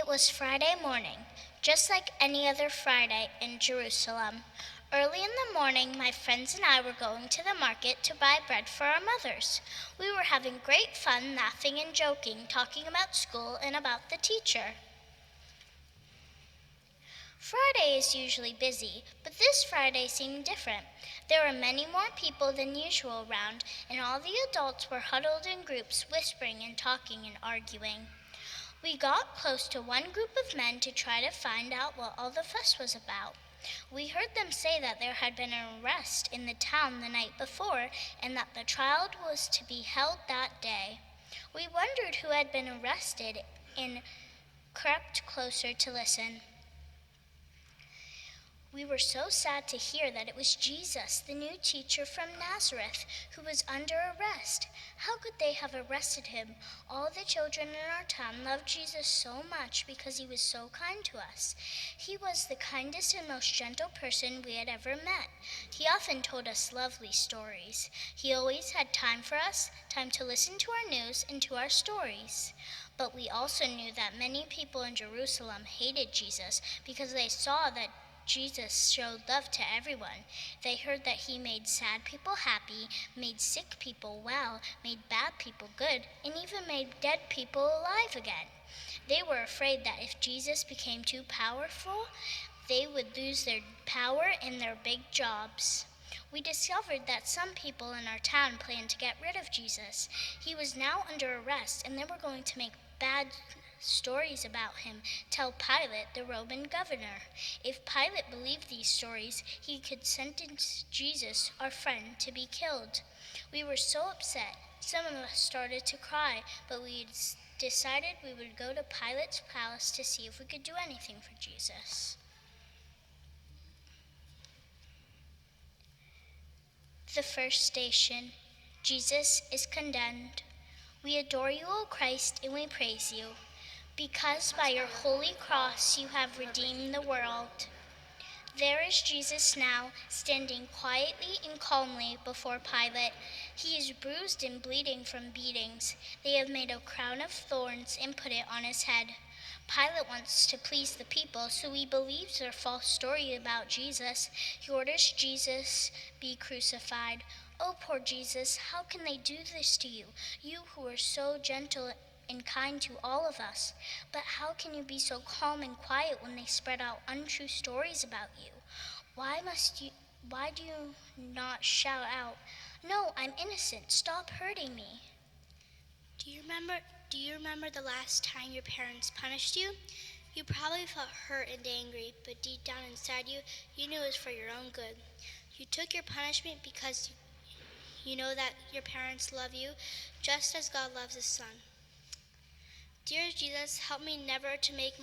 It was Friday morning, just like any other Friday in Jerusalem. Early in the morning, my friends and I were going to the market to buy bread for our mothers. We were having great fun, laughing and joking, talking about school and about the teacher. Friday is usually busy, but this Friday seemed different. There were many more people than usual around, and all the adults were huddled in groups, whispering and talking and arguing. We got close to one group of men to try to find out what all the fuss was about. We heard them say that there had been an arrest in the town the night before, and that the trial was to be held that day. We wondered who had been arrested and crept closer to listen. We were so sad to hear that it was Jesus, the new teacher from Nazareth, who was under arrest. How could they have arrested him? All the children in our town loved Jesus so much because he was so kind to us. He was the kindest and most gentle person we had ever met. He often told us lovely stories. He always had time for us, time to listen to our news and to our stories. But we also knew that many people in Jerusalem hated Jesus because they saw that Jesus showed love to everyone. They heard that he made sad people happy, made sick people well, made bad people good, and even made dead people alive again. They were afraid that if Jesus became too powerful, they would lose their power and their big jobs. We discovered that some people in our town planned to get rid of Jesus. He was now under arrest, and they were going to make bad stories about him, tell Pilate, the Roman governor. If Pilate believed these stories, he could sentence Jesus, our friend, to be killed. We were so upset. Some of us started to cry, but we decided we would go to Pilate's palace to see if we could do anything for Jesus. The first station, Jesus is condemned. We adore you, O Christ, and we praise you, because by your holy cross you have redeemed the world. There is Jesus now, standing quietly and calmly before Pilate. He is bruised and bleeding from beatings. They have made a crown of thorns and put it on his head. Pilate wants to please the people, so he believes their false story about Jesus. He orders Jesus be crucified. Oh, poor Jesus, how can they do this to you? You who are so gentle and kind to all of us. But how can you be so calm and quiet when they spread out untrue stories about you? Why do you not shout out, "No, I'm innocent, stop hurting me"? Do you remember the last time your parents punished you? You probably felt hurt and angry, but deep down inside you, you knew it was for your own good. You took your punishment because you know that your parents love you just as God loves his son. Dear Jesus, help me never to make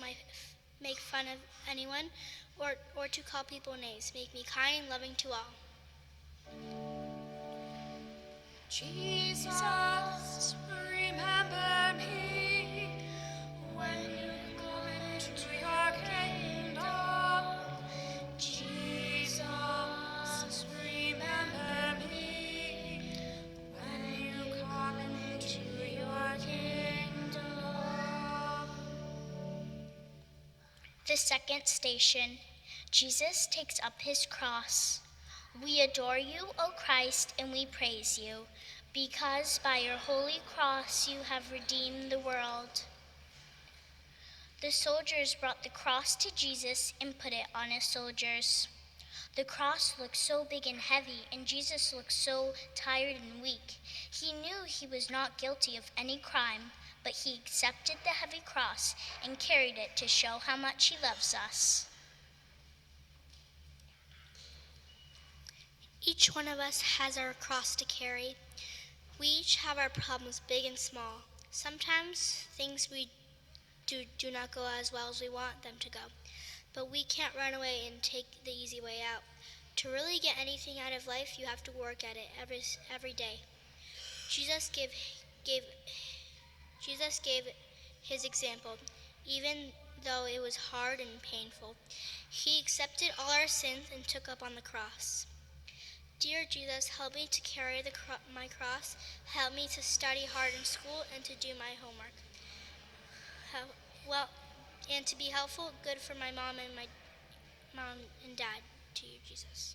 fun of anyone or to call people names. Make me kind and loving to all. Jesus, remember me when you come into your kingdom. Jesus, remember me when you come into your kingdom. The second station, Jesus takes up his cross. We adore you, O Christ, and we praise you, because by your holy cross you have redeemed the world. The soldiers brought the cross to Jesus and put it on his soldiers. The cross looked so big and heavy, and Jesus looked so tired and weak. He knew he was not guilty of any crime, but he accepted the heavy cross and carried it to show how much he loves us. Each one of us has our cross to carry. We each have our problems, big and small. Sometimes things we do not go as well as we want them to go. But we can't run away and take the easy way out. To really get anything out of life, you have to work at it every day. Jesus gave his example, even though it was hard and painful. He accepted all our sins and took up on the cross. Dear Jesus, help me to carry my cross. Help me to study hard in school and to do my homework. and to be helpful, good for my mom and dad. To you, Jesus.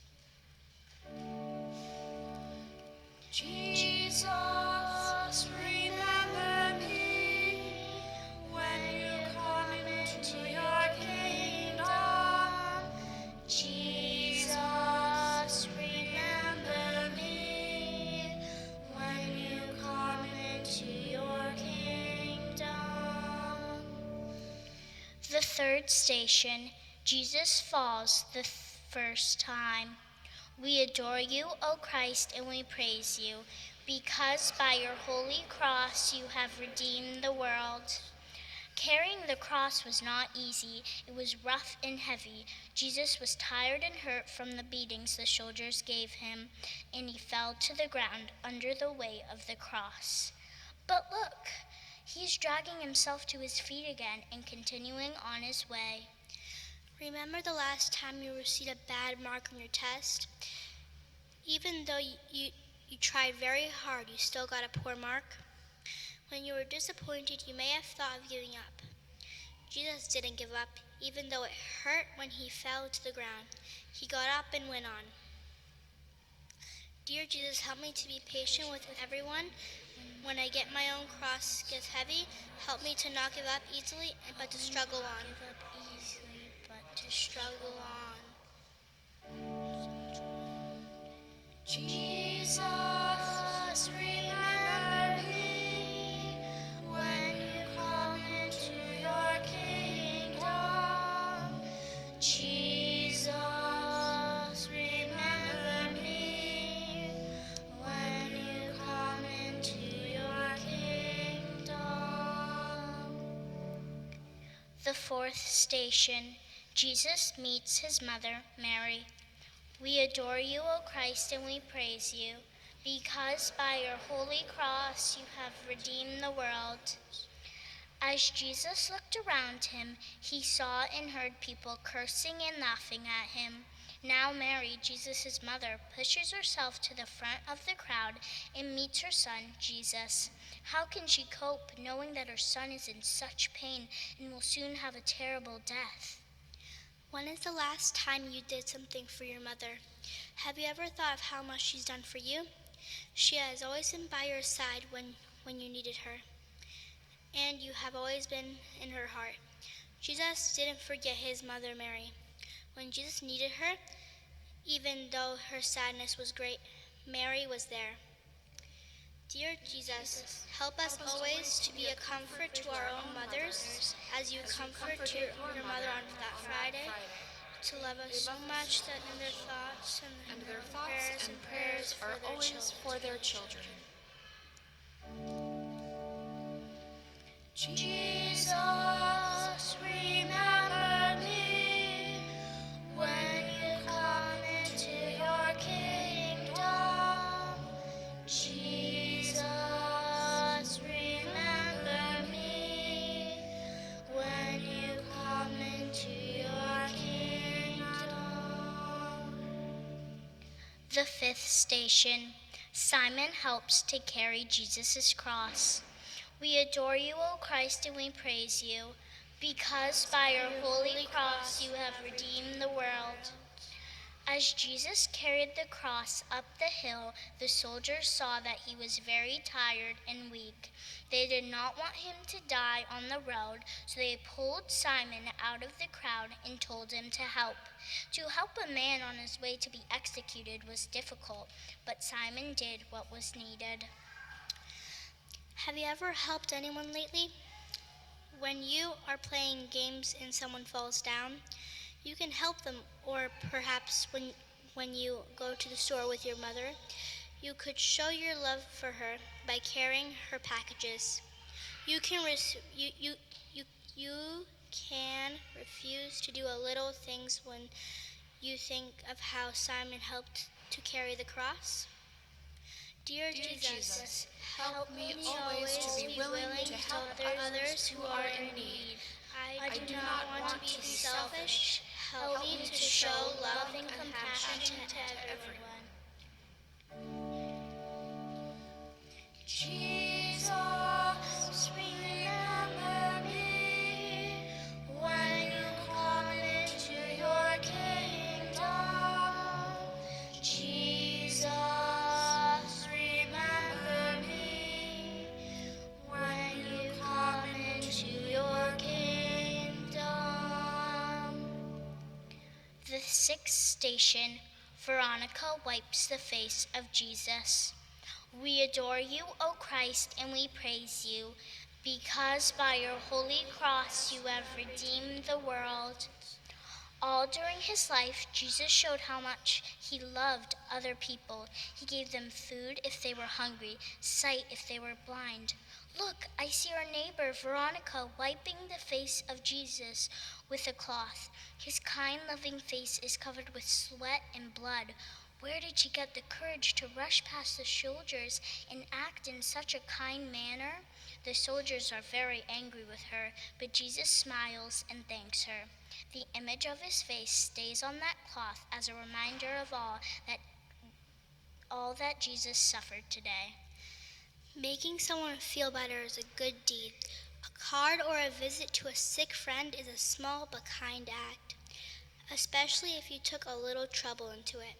Jesus, remember me when you come into your kingdom. Jesus, remember me when you come into your kingdom. The third station, Jesus falls the first time. We adore you, O Christ, and we praise you, because by your holy cross you have redeemed the world. Carrying the cross was not easy. It was rough and heavy. Jesus was tired and hurt from the beatings the soldiers gave him, and he fell to the ground under the weight of the cross. But look, he is dragging himself to his feet again and continuing on his way. Remember the last time you received a bad mark on your test? Even though you tried very hard, you still got a poor mark? When you were disappointed, you may have thought of giving up. Jesus didn't give up, even though it hurt when he fell to the ground. He got up and went on. Dear Jesus, help me to be patient with everyone. When I get my own cross gets heavy, help me to not give up easily, but to struggle on. Give up easily, but to Struggle on. Jesus, remember me when you come into your kingdom. Jesus, remember me when you come into your kingdom. The fourth station, Jesus meets his mother, Mary. We adore you, O Christ, and we praise you, because by your holy cross you have redeemed the world. As Jesus looked around him, he saw and heard people cursing and laughing at him. Now Mary, Jesus' mother, pushes herself to the front of the crowd and meets her son, Jesus. How can she cope knowing that her son is in such pain and will soon have a terrible death? When is the last time you did something for your mother? Have you ever thought of how much she's done for you? She has always been by your side when you needed her, and you have always been in her heart. Jesus didn't forget his mother Mary. When Jesus needed her, even though her sadness was great, Mary was there. Dear Jesus, help us always to be a comfort to our own mothers, as you comforted your mother on that Friday, to love us so much that in their thoughts and their thoughts and prayers are always for their children. Jesus, remember me when you come into your kingdom. Jesus, remember me when you come into your kingdom. The fifth station, Simon helps to carry Jesus' cross. We adore you, O Christ, and we praise you, because by your holy cross you have redeemed the world. As Jesus carried the cross up the hill, the soldiers saw that he was very tired and weak. They did not want him to die on the road, so they pulled Simon out of the crowd and told him to help. To help a man on his way to be executed was difficult, but Simon did what was needed. Have you ever helped anyone lately? When you are playing games and someone falls down, you can help them, or perhaps when you go to the store with your mother, you could show your love for her by carrying her packages. You can refuse to do a little things when you think of how Simon helped to carry the cross. Dear Jesus, help me always to be willing to help others who are in need. I do not want to be selfish. Help me to show love and compassion to everyone. Jesus, remember me when The sixth station, Veronica wipes the face of Jesus. We adore you, O Christ, and we praise you, because by your holy cross you have redeemed the world. All during his life, Jesus showed how much he loved other people. He gave them food if they were hungry, sight if they were blind. Look, I see our neighbor Veronica wiping the face of Jesus with a cloth. His kind, loving face is covered with sweat and blood. Where did she get the courage to rush past the soldiers and act in such a kind manner? The soldiers are very angry with her, but Jesus smiles and thanks her. The image of his face stays on that cloth as a reminder of all that Jesus suffered today. Making someone feel better is a good deed. A card or a visit to a sick friend is a small but kind act, especially if you took a little trouble into it.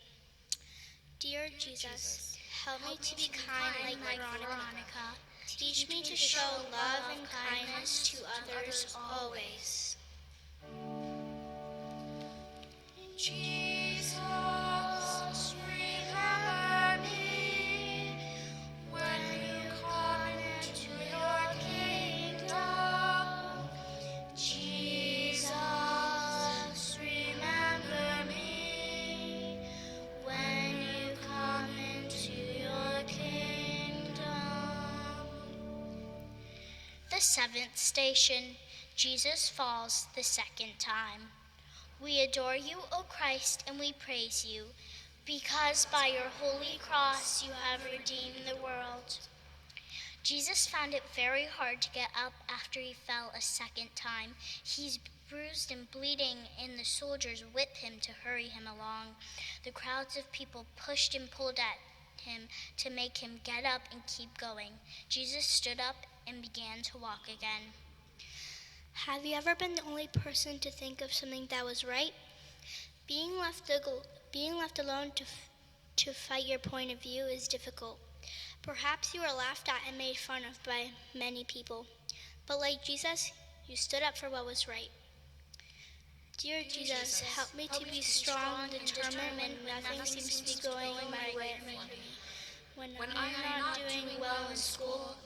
Dear Jesus, help me to be kind like Veronica. Teach me to show love and kindness to others always. Jesus, remember me when you come into your kingdom. Jesus, remember me when you come into your kingdom. The seventh station, Jesus falls the second time. We adore you, O Christ, and we praise you, because by your holy cross you have redeemed the world. Jesus found it very hard to get up after he fell a second time. He's bruised and bleeding, and the soldiers whip him to hurry him along. The crowds of people pushed and pulled at him to make him get up and keep going. Jesus stood up and began to walk again. Have you ever been the only person to think of something that was right? Being left alone to fight your point of view is difficult. Perhaps you were laughed at and made fun of by many people. But like Jesus, you stood up for what was right. Dear Jesus, help me to be strong and determined when nothing seems to be going my way for me. When I'm not doing well in school,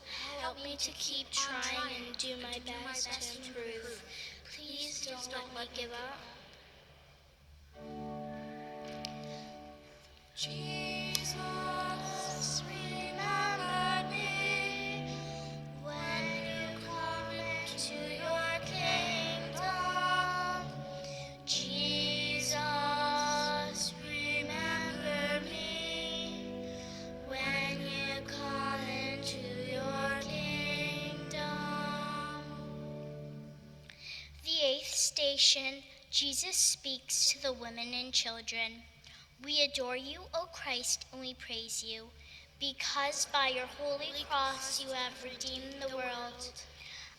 help me to keep trying and do my best to improve. Please don't let me give up. Jesus, remember me when you come into your kingdom. Jesus, remember me when you come into your kingdom. The eighth station, Jesus speaks to the women and children. We adore you, O Christ, and we praise you, because by your holy cross you have redeemed the world.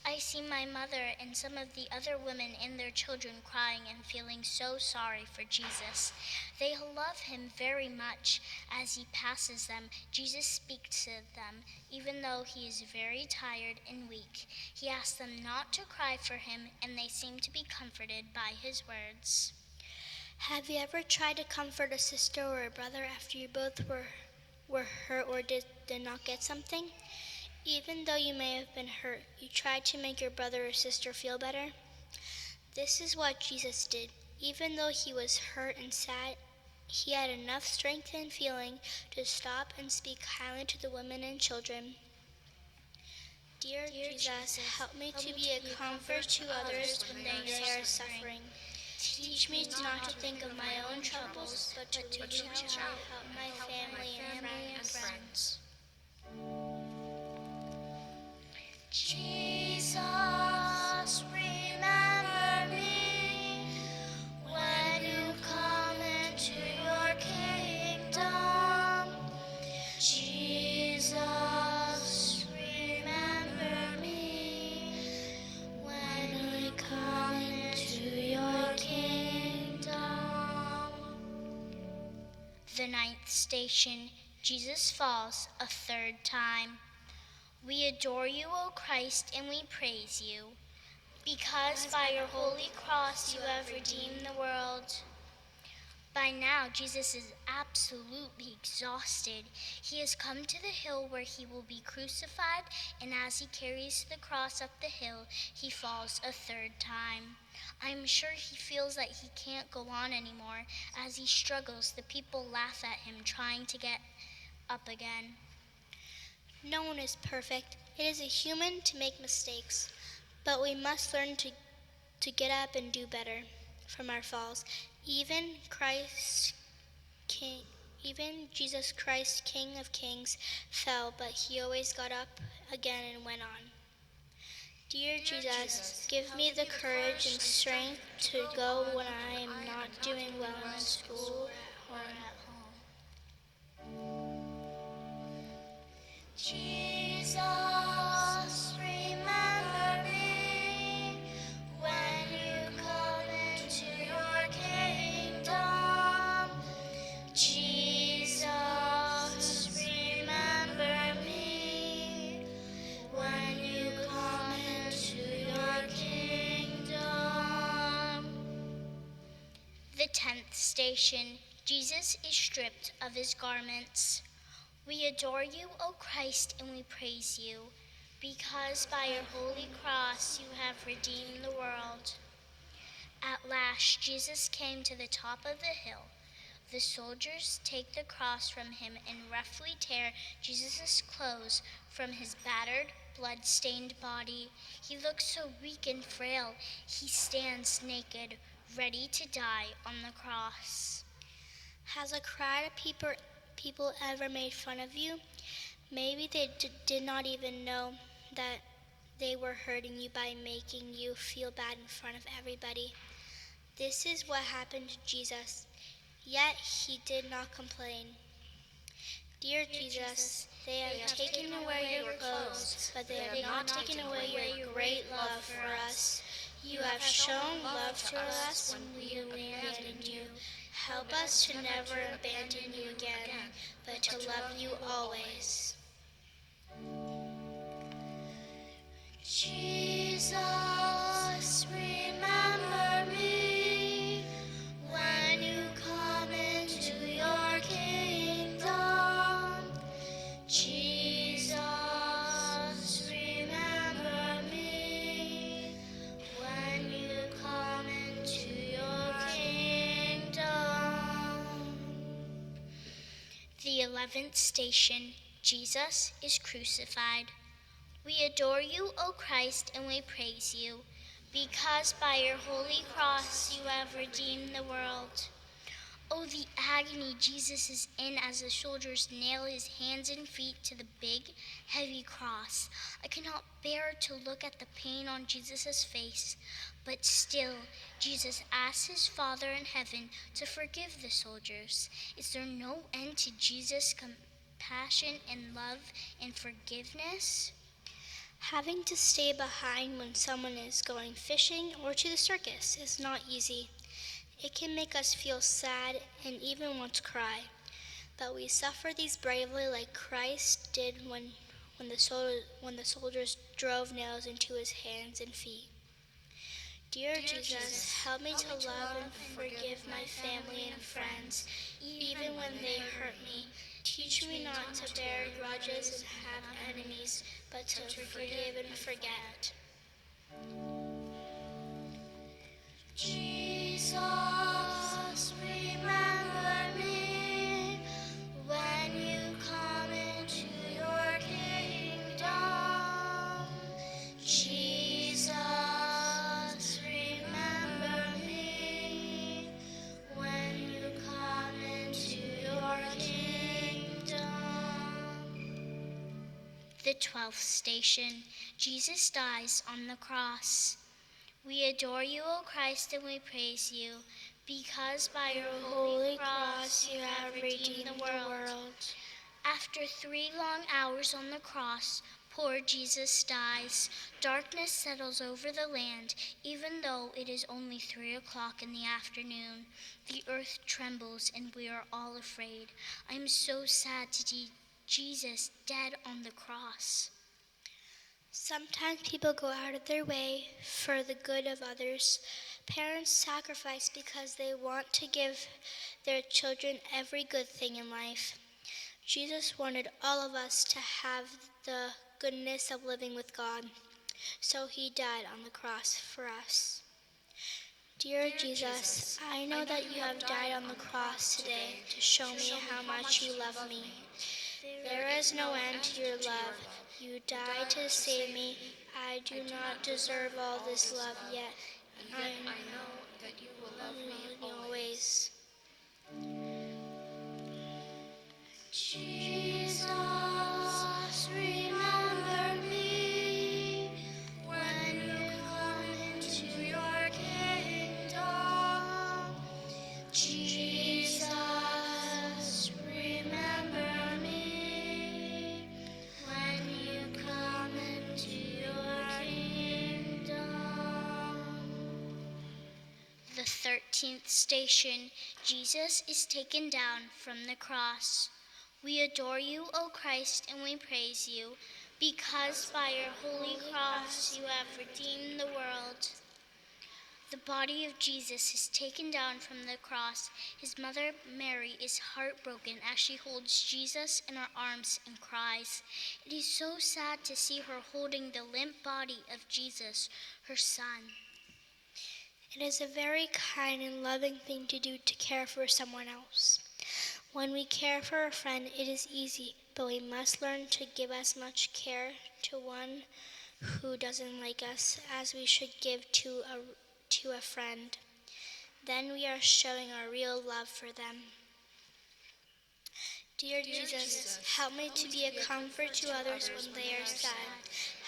I see my mother and some of the other women and their children crying and feeling so sorry for Jesus. They love him very much. As he passes them, Jesus speaks to them, even though he is very tired and weak. He asks them not to cry for him, and they seem to be comforted by his words. Have you ever tried to comfort a sister or a brother after you both were hurt or did not get something? Even though you may have been hurt, you tried to make your brother or sister feel better? This is what Jesus did. Even though he was hurt and sad, he had enough strength and feeling to stop and speak kindly to the women and children. Dear Jesus, help me to be a comfort to others when they are suffering. Teach me not to think of my own troubles, but to reach out and help my family and friends. Jesus, remember me when you come into your kingdom. Jesus, remember me when you come into your kingdom. The ninth station, Jesus falls a third time. We adore you, O Christ, and we praise you, because by your holy cross you have redeemed the world. By now, Jesus is absolutely exhausted. He has come to the hill where he will be crucified, and as he carries the cross up the hill, he falls a third time. I'm sure he feels that he can't go on anymore. As he struggles, the people laugh at him, trying to get up again. No one is perfect. It is a human to make mistakes, but we must learn to get up and do better from our falls. Even Jesus Christ, King of Kings, fell, but he always got up again and went on. Dear Jesus, give me the courage and strength to go when I am not doing well in school or at home. Jesus, remember me when you come into your kingdom. Jesus, remember me when you come into your kingdom. The 10th station. Jesus is stripped of his garments. We adore you, O Christ, and we praise you, because by your holy cross you have redeemed the world. At last, Jesus came to the top of the hill. The soldiers take the cross from him and roughly tear Jesus' clothes from his battered, blood-stained body. He looks so weak and frail. He stands naked, ready to die on the cross. Has a crowd of people ever made fun of you? Maybe they did not even know that they were hurting you by making you feel bad in front of everybody. This is what happened to Jesus, yet he did not complain. Dear Jesus, they have taken away your clothes, but they have not taken away your great love for us. You have shown love to us when we abandoned you. Help us to never abandon you again, but to love you always. Jesus, remember me when you come into your kingdom. Jesus, remember me when you come into your kingdom. The 11th station. Jesus is crucified. We adore you, O Christ, and we praise you, because by your holy cross you have redeemed the world. Oh, the agony Jesus is in as the soldiers nail his hands and feet to the big, heavy cross. I cannot bear to look at the pain on Jesus' face, but still, Jesus asks his Father in heaven to forgive the soldiers. Is there no end to Jesus' compassion and love and forgiveness? Having to stay behind when someone is going fishing or to the circus is not easy. It can make us feel sad and even want to cry. But we suffer these bravely like Christ did when the soldiers drove nails into his hands and feet. Dear Jesus, help me to love and forgive my family and friends, even when they hurt me. Teach me not to bear grudges and have enemies, but to forgive and forget. Jesus, remember me when you come into your kingdom. Jesus, remember me when you come into your kingdom. The 12th station. Jesus dies on the cross. We adore you, O Christ, and we praise you, because by your holy cross you have redeemed the world. After 3 long hours on the cross, poor Jesus dies. Darkness settles over the land, even though it is only 3 o'clock in the afternoon. The earth trembles, and we are all afraid. I am so sad to see Jesus dead on the cross. Sometimes people go out of their way for the good of others, Parents sacrifice because they want to give their children every good thing in life. Jesus wanted all of us to have the goodness of living with God, so he died on the cross for us. Dear Jesus, I know that you have died on the cross today to show me how much you love me. There is no end to your love. You died to save me. I do not deserve all this love yet. I know that you will love you me love me always. Jesus, remember me when you come into your kingdom. Jesus, remember me when you come into your kingdom. The 13th station, Jesus is taken down from the cross. We adore you, O Christ, and we praise you, because by your holy cross you have redeemed the world. The body of Jesus is taken down from the cross. His mother, Mary, is heartbroken as she holds Jesus in her arms and cries. It is so sad to see her holding the limp body of Jesus, her son. It is a very kind and loving thing to do to care for someone else. When we care for a friend, it is easy, but we must learn to give as much care to one who doesn't like us as we should give to a friend. Then we are showing our real love for them. Dear Jesus, help me to be a comfort to others when they are sad.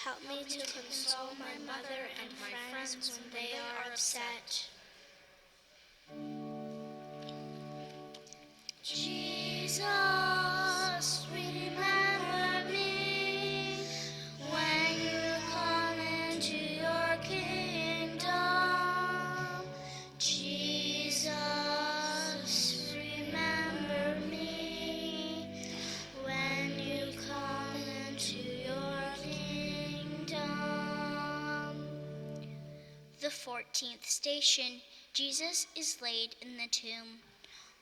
Help me to console my mother and friends when they are upset. Jesus, remember me when you come into your kingdom. Jesus, remember me when you come into your kingdom. The 14th station, Jesus is laid in the tomb.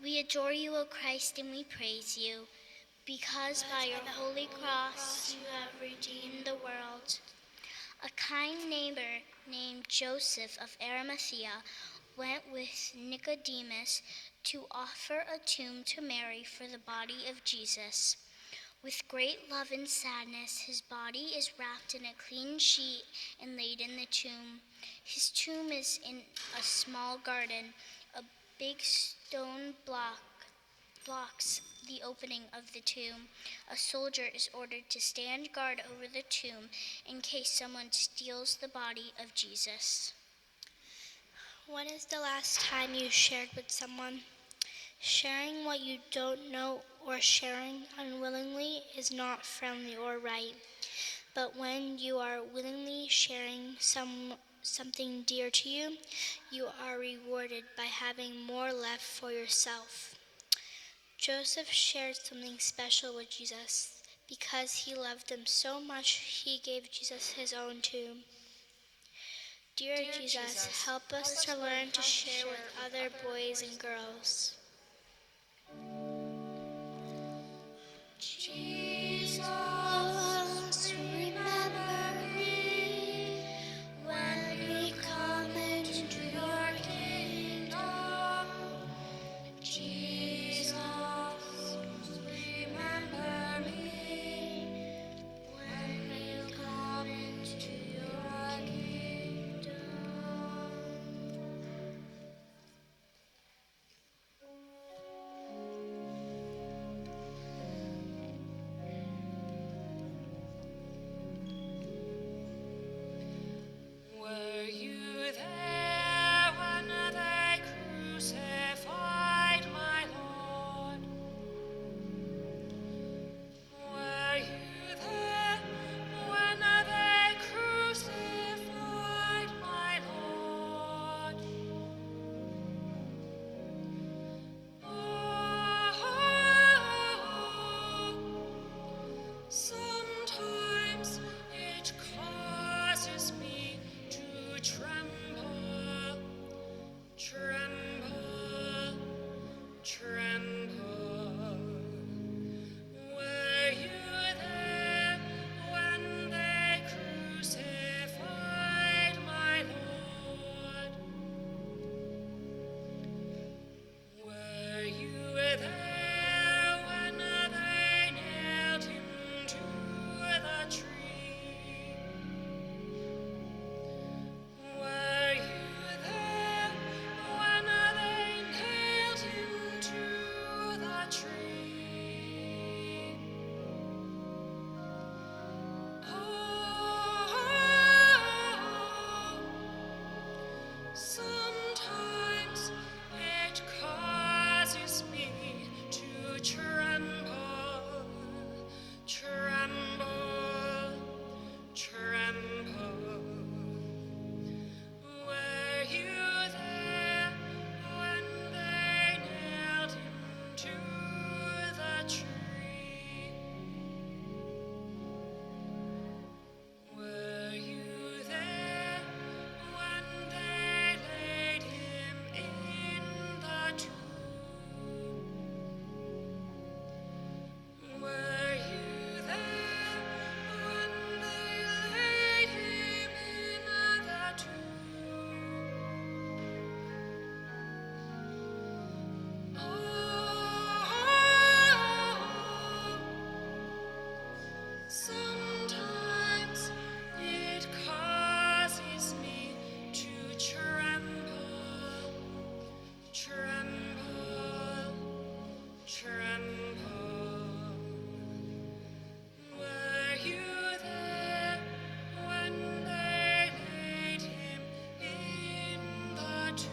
We adore you, O Christ, and we praise you, because by your holy cross you have redeemed the world. A kind neighbor named Joseph of Arimathea went with Nicodemus to offer a tomb to Mary for the body of Jesus. With great love and sadness, his body is wrapped in a clean sheet and laid in the tomb. His tomb is in a small garden. A big stone blocks the opening of the tomb. A soldier is ordered to stand guard over the tomb in case someone steals the body of Jesus. When is the last time you shared with someone? Sharing what you don't know or sharing unwillingly is not friendly or right. But when you are willingly sharing something dear to you, you are rewarded by having more left for yourself. Joseph shared something special with Jesus. Because he loved him so much, he gave Jesus his own tomb. Dear Jesus, help us to learn to share with other boys and girls. Jesus, remember me when you come into your kingdom. Jesus, remember me when you come into your kingdom. tremble. Were you there when they crucified my Lord? Were you there when they nailed him to the tree? Were you there when they nailed him to the tree? Oh, sometimes it causes me to tremble, tremble, tremble. Were you there when they nailed him to the tree? Were you there when they laid him in the tomb? Were you there when they laid him in the tomb? Oh, sometimes it causes me to tremble, tremble, tremble. Were you there when they laid him in the tomb?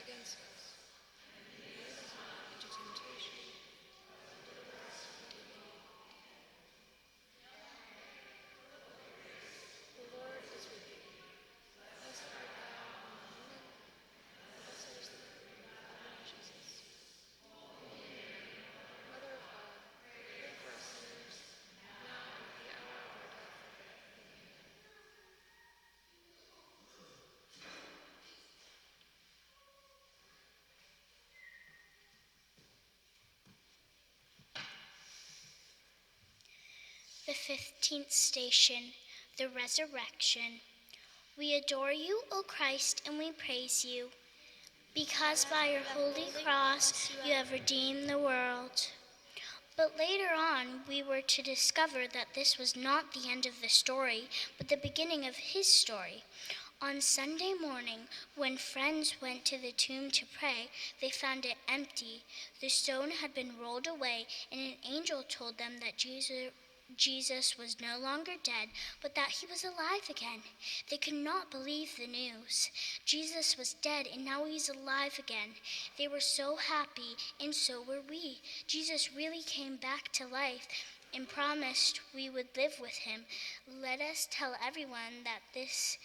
Against us, and lead us not into temptation. The Lord is with thee. Blessed art thou among women, and blessed is the fruit of thy womb, Jesus. Mother of God, pray for us sinners, now and at the hour of our death. The 15th station, the resurrection. We adore you, O Christ, and we praise you, because by your holy cross you have redeemed the world. But later on, we were to discover that this was not the end of the story, but the beginning of his story. On Sunday morning, when friends went to the tomb to pray, they found it empty. The stone had been rolled away, and an angel told them that Jesus was no longer dead, but that he was alive again. They could not believe the news. Jesus was dead, and now he's alive again. They were so happy, and so were we. Jesus really came back to life and promised we would live with him. Let us tell everyone that this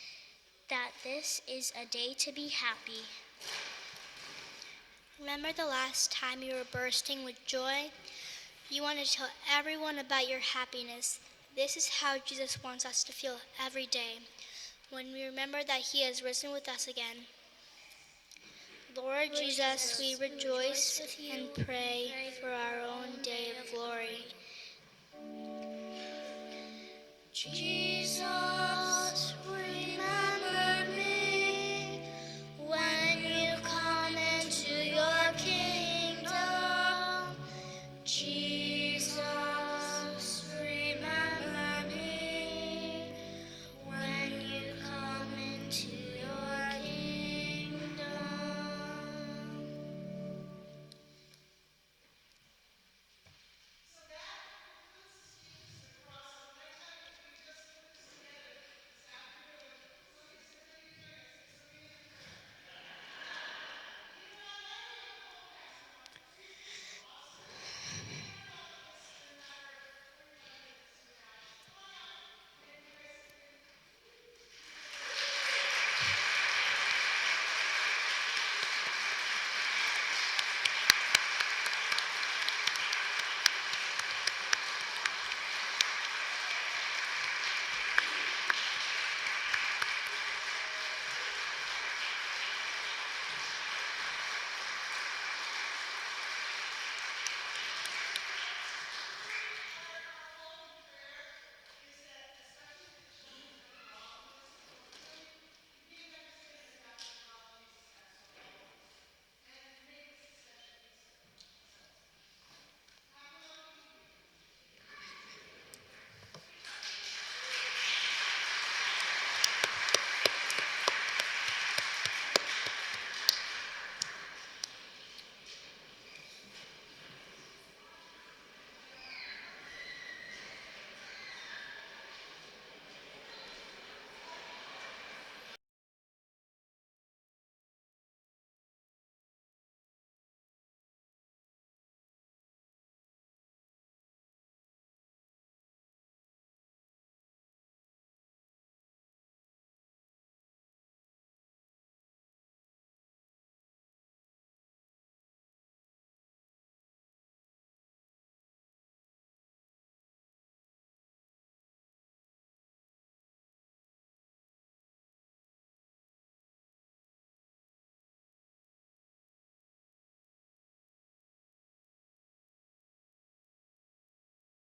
is a day to be happy. Remember the last time you were bursting with joy? You want to tell everyone about your happiness. This is how Jesus wants us to feel every day, when we remember that he has risen with us again. Lord Jesus, we rejoice and pray for our own day of glory. Jesus.